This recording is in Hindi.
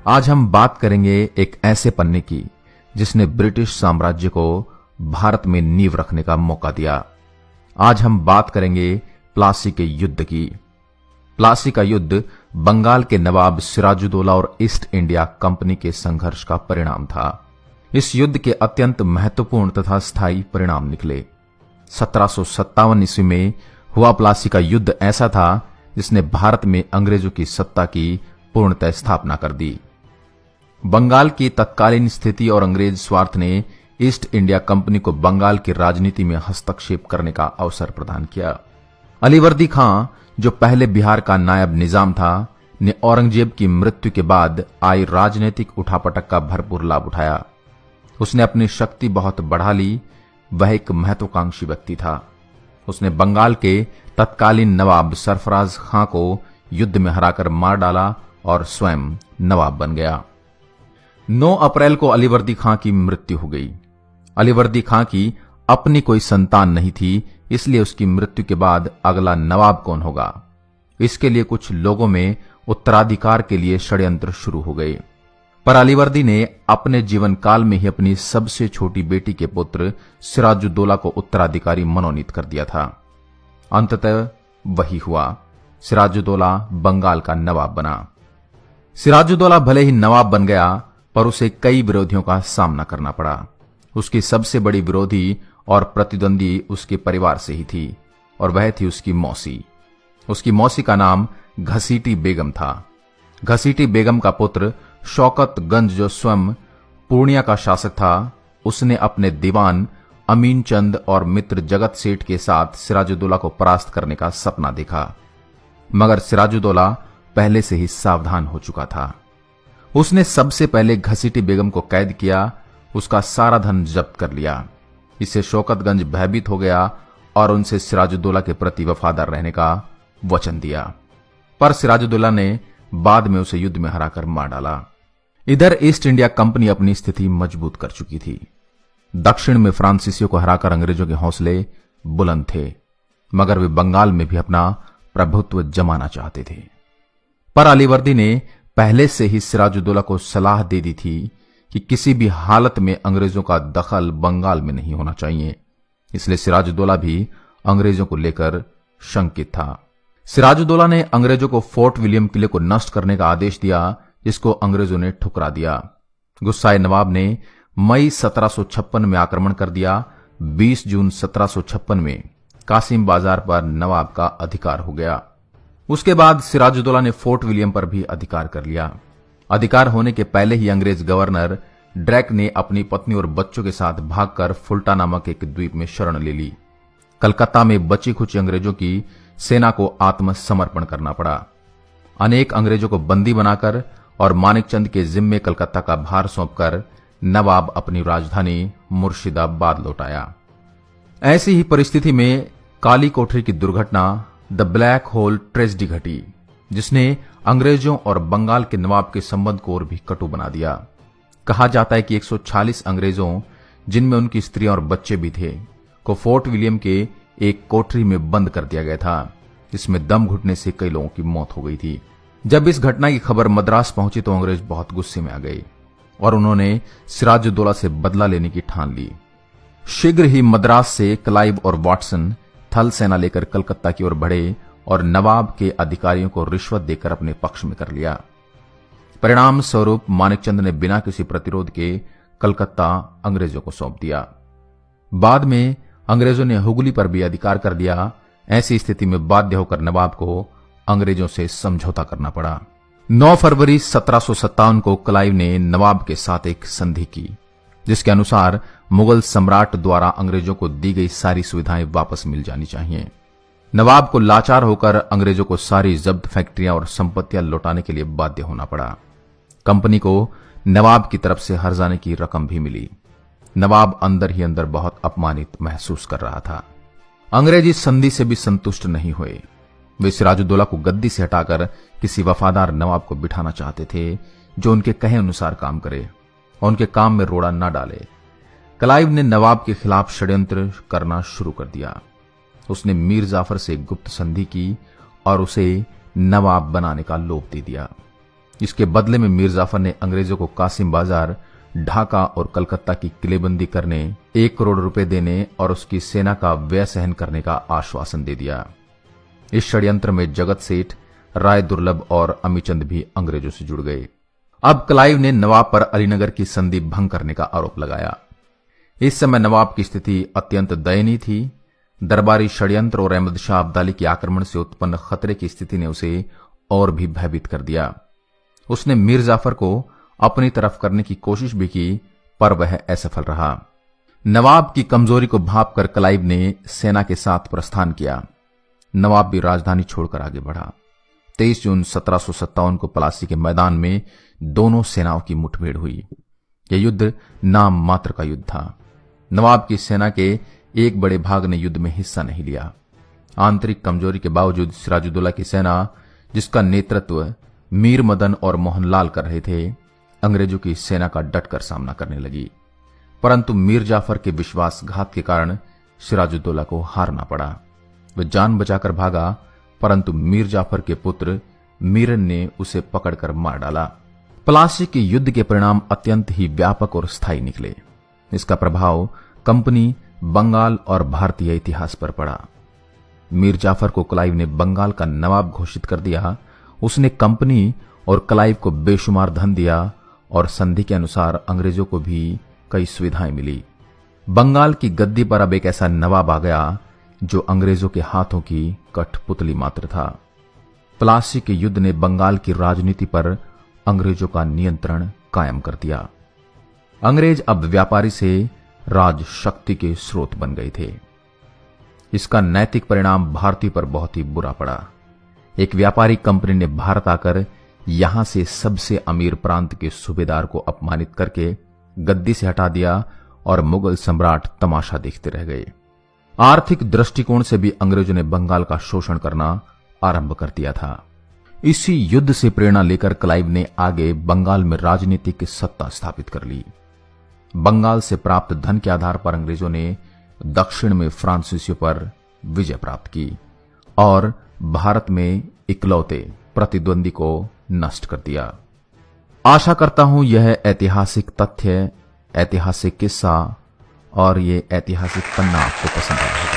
आज हम बात करेंगे एक ऐसे पन्ने की जिसने ब्रिटिश साम्राज्य को भारत में नींव रखने का मौका दिया। आज हम बात करेंगे प्लासी के युद्ध की। प्लासी का युद्ध बंगाल के नवाब सिराजुद्दौला और ईस्ट इंडिया कंपनी के संघर्ष का परिणाम था। इस युद्ध के अत्यंत महत्वपूर्ण तथा स्थायी परिणाम निकले। 1757 ईस्वी में हुआ प्लासी का युद्ध ऐसा था जिसने भारत में अंग्रेजों की सत्ता की पूर्णतः स्थापना कर दी। बंगाल की तत्कालीन स्थिति और अंग्रेज स्वार्थ ने ईस्ट इंडिया कंपनी को बंगाल की राजनीति में हस्तक्षेप करने का अवसर प्रदान किया। अलीवर्दी खां, जो पहले बिहार का नायब निजाम था, ने औरंगजेब की मृत्यु के बाद आई राजनीतिक उठापटक का भरपूर लाभ उठाया। उसने अपनी शक्ति बहुत बढ़ा ली। वह एक महत्वाकांक्षी व्यक्ति था। उसने बंगाल के तत्कालीन नवाब सरफराज खां को युद्ध में हराकर मार डाला और स्वयं नवाब बन गया। 9 अप्रैल को अलीवर्दी खां की मृत्यु हो गई। अलीवर्दी खां की अपनी कोई संतान नहीं थी, इसलिए उसकी मृत्यु के बाद अगला नवाब कौन होगा, इसके लिए कुछ लोगों में उत्तराधिकार के लिए षड्यंत्र शुरू हो गए। पर अलीवर्दी ने अपने जीवन काल में ही अपनी सबसे छोटी बेटी के पुत्र सिराजुद्दौला को उत्तराधिकारी मनोनीत कर दिया था। अंततः वही हुआ। सिराजुद्दौला बंगाल का नवाब बना। सिराजुद्दौला भले ही नवाब बन गया, पर उसे कई विरोधियों का सामना करना पड़ा। उसकी सबसे बड़ी विरोधी और प्रतिद्वंदी उसके परिवार से ही थी, और वह थी उसकी मौसी। उसकी मौसी का नाम घसीटी बेगम था। घसीटी बेगम का पुत्र शौकतगंज, जो स्वयं पूर्णिया का शासक था, उसने अपने दीवान अमीन चंद और मित्र जगत सेठ के साथ सिराजुद्दौला को परास्त करने का सपना देखा। मगर सिराजुद्दौला पहले से ही सावधान हो चुका था। उसने सबसे पहले घसीटी बेगम को कैद किया, उसका सारा धन जब्त कर लिया। इससे शौकतगंज भयभीत हो गया और उनसे सिराजुद्दौला के प्रति वफादार रहने का वचन दिया। पर सिराजुद्दौला ने बाद में उसे युद्ध में हराकर मार डाला। इधर ईस्ट इंडिया कंपनी अपनी स्थिति मजबूत कर चुकी थी। दक्षिण में फ्रांसीसियों को हराकर अंग्रेजों के हौसले बुलंद थे, मगर वे बंगाल में भी अपना प्रभुत्व जमाना चाहते थे। पर अलीवर्दी ने पहले से ही सिराजुद्दौला को सलाह दे दी थी कि किसी भी हालत में अंग्रेजों का दखल बंगाल में नहीं होना चाहिए। इसलिए सिराजुद्दौला भी अंग्रेजों को लेकर शंकित था। सिराजुद्दौला ने अंग्रेजों को फोर्ट विलियम किले को नष्ट करने का आदेश दिया, जिसको अंग्रेजों ने ठुकरा दिया। गुस्साए नवाब ने मई 1756 में आक्रमण कर दिया। 20 जून 1756 में कासिम बाजार पर नवाब का अधिकार हो गया। उसके बाद सिराजुद्दौला ने फोर्ट विलियम पर भी अधिकार कर लिया। अधिकार होने के पहले ही अंग्रेज गवर्नर ड्रैक ने अपनी पत्नी और बच्चों के साथ भागकर फुल्टा नामक एक द्वीप में शरण ले ली। कलकत्ता में बची खुची अंग्रेजों की सेना को आत्मसमर्पण करना पड़ा। अनेक अंग्रेजों को बंदी बनाकर और मानिकचंद के जिम्मे कलकत्ता का भार सौंपकर नवाब अपनी राजधानी मुर्शिदाबाद लौट आया। ऐसी ही परिस्थिति में काली कोठरी की दुर्घटना, द ब्लैक होल ट्रेजेडी घटी, जिसने अंग्रेजों और बंगाल के नवाब के संबंध को और भी कटु बना दिया। कहा जाता है कि 140 अंग्रेजों, जिनमें उनकी स्त्रियां और बच्चे भी थे, को फोर्ट विलियम के एक कोठरी में बंद कर दिया गया था, जिसमें दम घुटने से कई लोगों की मौत हो गई थी। जब इस घटना की खबर मद्रास पहुंची तो अंग्रेज बहुत गुस्से में आ गए और उन्होंने सिराजुद्दौला से बदला लेने की ठान ली। शीघ्र ही मद्रास से क्लाइव और वाटसन थल सेना लेकर कलकत्ता की ओर बढ़े और नवाब के अधिकारियों को रिश्वत देकर अपने पक्ष में कर लिया। परिणाम स्वरूप मानिकचंद ने बिना किसी प्रतिरोध के कलकत्ता अंग्रेजों को सौंप दिया। बाद में अंग्रेजों ने हुगली पर भी अधिकार कर दिया। ऐसी स्थिति में बाध्य होकर नवाब को अंग्रेजों से समझौता करना पड़ा। 9 फरवरी 1757 को क्लाइव ने नवाब के साथ एक संधि की, जिसके अनुसार मुगल सम्राट द्वारा अंग्रेजों को दी गई सारी सुविधाएं वापस मिल जानी चाहिए। नवाब को लाचार होकर अंग्रेजों को सारी जब्त फैक्ट्रियां और संपत्तियां लौटाने के लिए बाध्य होना पड़ा। कंपनी को नवाब की तरफ से हर्जाने की रकम भी मिली। नवाब अंदर ही अंदर बहुत अपमानित महसूस कर रहा था। अंग्रेज इस संधि से भी संतुष्ट नहीं हुए। वे सिराजुद्दौला को गद्दी से हटाकर किसी वफादार नवाब को बिठाना चाहते थे, जो उनके कहे अनुसार काम करे और उनके काम में रोड़ा न डाले। क्लाइव ने नवाब के खिलाफ षड्यंत्र करना शुरू कर दिया। उसने मीर जाफर से गुप्त संधि की और उसे नवाब बनाने का लोभ दे दिया। इसके बदले में मीर जाफर ने अंग्रेजों को कासिम बाजार, ढाका और कलकत्ता की किलेबंदी करने, 1 करोड़ रुपए देने और उसकी सेना का व्यय सहन करने का आश्वासन दे दिया। इस षड्यंत्र में जगत सेठ, राय दुर्लभ और अमीचंद भी अंग्रेजों से जुड़ गए। अब क्लाइव ने नवाब पर अलीनगर की संधि भंग करने का आरोप लगाया। इस समय नवाब की स्थिति अत्यंत दयनीय थी। दरबारी षड्यंत्र और अहमद शाह अब्दाली के आक्रमण से उत्पन्न खतरे की स्थिति ने उसे और भी भयभीत कर दिया। उसने मीर जाफर को अपनी तरफ करने की कोशिश भी की, पर वह असफल रहा। नवाब की कमजोरी को भांपकर क्लाइव ने सेना के साथ प्रस्थान किया। नवाब भी राजधानी छोड़कर आगे बढ़ा। 23 जून 1757 को प्लासी के मैदान में दोनों सेनाओं की मुठभेड़ हुई। यह युद्ध नाम मात्र का युद्ध था। नवाब की सेना के एक बड़े भाग ने युद्ध में हिस्सा नहीं लिया। आंतरिक कमजोरी के बावजूद सिराजुद्दौला की सेना, जिसका नेतृत्व मीर मदन और मोहनलाल कर रहे थे, अंग्रेजों की सेना का डटकर सामना करने लगी। परंतु मीर जाफर के विश्वासघात के कारण सिराजुद्दौला को हारना पड़ा। वह जान बचाकर भागा, परंतु मीर जाफर के पुत्र मीरन ने उसे पकड़कर मार डाला। प्लासी के युद्ध के परिणाम अत्यंत ही व्यापक और स्थायी निकले। इसका प्रभाव कंपनी, बंगाल और भारतीय इतिहास पर पड़ा। मीर जाफर को क्लाइव ने बंगाल का नवाब घोषित कर दिया। उसने कंपनी और क्लाइव को बेशुमार धन दिया और संधि के अनुसार अंग्रेजों को भी कई सुविधाएं मिली। बंगाल की गद्दी पर अब एक ऐसा नवाब आ गया जो अंग्रेजों के हाथों की कठपुतली मात्र था। प्लासी के युद्ध ने बंगाल की राजनीति पर अंग्रेजों का नियंत्रण कायम कर दिया। अंग्रेज अब व्यापारी से राज शक्ति के स्रोत बन गए थे। इसका नैतिक परिणाम भारतीय पर बहुत ही बुरा पड़ा। एक व्यापारी कंपनी ने भारत आकर यहां से सबसे अमीर प्रांत के सूबेदार को अपमानित करके गद्दी से हटा दिया और मुगल सम्राट तमाशा देखते रह गए। आर्थिक दृष्टिकोण से भी अंग्रेजों ने बंगाल का शोषण करना आरंभ कर दिया था। इसी युद्ध से प्रेरणा लेकर क्लाइव ने आगे बंगाल में राजनीतिक सत्ता स्थापित कर ली। बंगाल से प्राप्त धन के आधार पर अंग्रेजों ने दक्षिण में फ्रांसीसियों पर विजय प्राप्त की और भारत में इकलौते प्रतिद्वंदी को नष्ट कर दिया। आशा करता हूं यह ऐतिहासिक तथ्य, ऐतिहासिक किस्सा और ये ऐतिहासिक पन्ना आपको पसंद आया होगा।